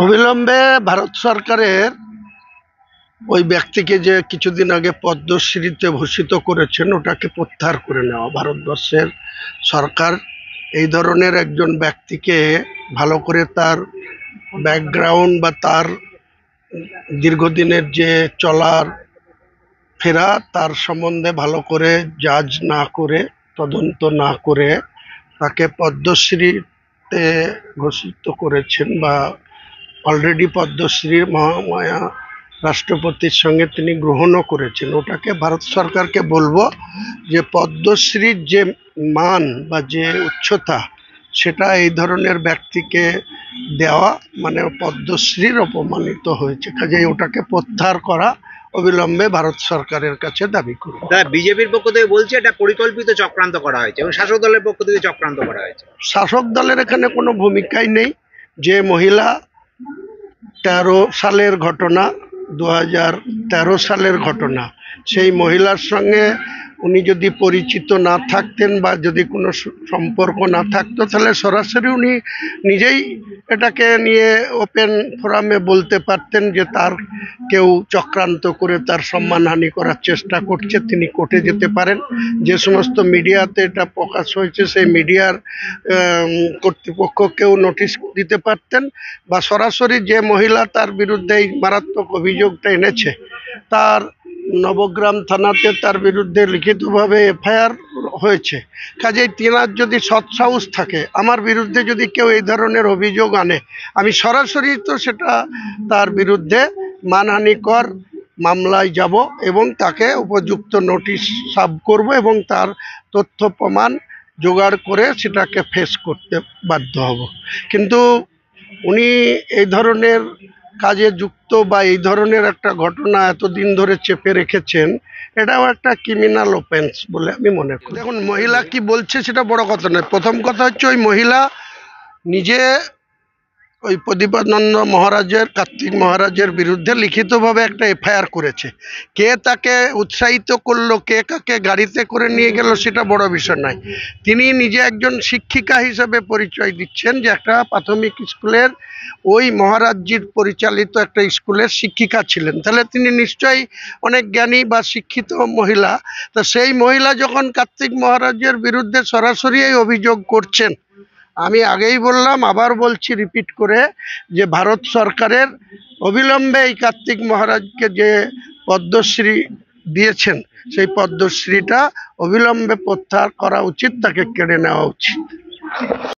অবিলম্বে ভারত সরকারের ওই ব্যক্তিকে যে কিছুদিন আগে পদ্মশ্রীতে ভূষিত করেছেন ওটাকে প্রত্যাহার করে নেওয়া। ভারতবর্ষের সরকার এই ধরনের একজন ব্যক্তিকে ভালো করে তার ব্যাকগ্রাউন্ড বা তার দীর্ঘদিনের যে চলার ফেরা তার সম্বন্ধে ভালো করে জাজ না করে, তদন্ত না করে তাকে পদ্মশ্রীতে ঘোষিত করেছেন বা অলরেডি পদ্মশ্রীর মহামায়া রাষ্ট্রপতির সঙ্গে তিনি গ্রহণও করেছেন। ওটাকে ভারত সরকারকে বলবো যে পদ্মশ্রীর যে মান বা যে উচ্চতা সেটা এই ধরনের ব্যক্তিকে দেওয়া মানে পদ্মশ্রীর অপমানিত হয়েছে, কাজেই ওটাকে প্রত্যাহার করা অবিলম্বে ভারত সরকারের কাছে দাবি করব। বিজেপির পক্ষ থেকে বলছে এটা পরিকল্পিত চক্রান্ত করা হয়েছে এবং শাসক দলের পক্ষ থেকে চক্রান্ত করা হয়েছে। শাসক দলের এখানে কোনো ভূমিকাই নেই। যে মহিলা 13 সালের ঘটনা, 2013 সালের ঘটনা, সেই মহিলার সঙ্গে উনি যদি পরিচিত না থাকতেন বা যদি কোনো সম্পর্ক না থাকতো তাহলে সরাসরি উনি নিজেই এটাকে নিয়ে ওপেন ফোরামে বলতে পারতেন যে তার কেউ চক্রান্ত করে তার সম্মানহানি করার চেষ্টা করছে, তিনি কোর্টে যেতে পারেন। যে সমস্ত মিডিয়াতে এটা প্রকাশ হয়েছে সেই মিডিয়ার কর্তৃপক্ষকেও নোটিশ দিতে পারতেন বা সরাসরি যে মহিলা তার বিরুদ্ধে এই মারাত্মক অভিযোগটা এনেছে তার নবগ্রাম থানাতে তার বিরুদ্ধে লিখিতভাবে এফআইআর হয়েছে। কাজেই তিনার যদি সৎসাহস থাকে, আমার বিরুদ্ধে যদি কেউ এই ধরনের অভিযোগ আনে, আমি সরাসরি তো সেটা তার বিরুদ্ধে মানহানিকর মামলায় যাব এবং তাকে উপযুক্ত নোটিশ সার্ভ করব এবং তার তথ্য প্রমাণ জোগাড় করে সেটাকে ফেস করতে বাধ্য হব। কিন্তু উনি এই ধরনের কাজে যুক্ত বা এই ধরনের একটা ঘটনা এতদিন ধরে চেপে রেখেছেন, এটাও একটা ক্রিমিনাল অফেন্স বলে আমি মনে করি। দেখুন, মহিলা কি বলছে সেটা বড় কথা নয়। প্রথম কথা হচ্ছে ওই মহিলা নিজে ওই প্রদীপানন্দ মহারাজের, কার্তিক মহারাজের বিরুদ্ধে লিখিতভাবে একটা এফআইআর করেছে। কে তাকে উৎসাহিত করলো, কে কাকে গাড়িতে করে নিয়ে গেল সেটা বড় বিষয় নয়। তিনি নিজে একজন শিক্ষিকা হিসেবে পরিচয় দিচ্ছেন যে একটা প্রাথমিক স্কুলের ওই মহারাজজির পরিচালিত একটা স্কুলের শিক্ষিকা ছিলেন, তাহলে তিনি নিশ্চয়ই অনেক জ্ঞানী বা শিক্ষিত মহিলা। তো সেই মহিলা যখন কার্তিক মহারাজের বিরুদ্ধে সরাসরি এই অভিযোগ করছেন, আমি আগেই বললাম, আবার বলছি রিপিট করে, যে ভারত সরকারের অবিলম্বে এই কার্তিক মহারাজকে যে পদ্মশ্রী দিয়েছেন সেই পদ্মশ্রীটা অবিলম্বে প্রত্যাহার করা উচিত, তাকে কেড়ে নেওয়া উচিত।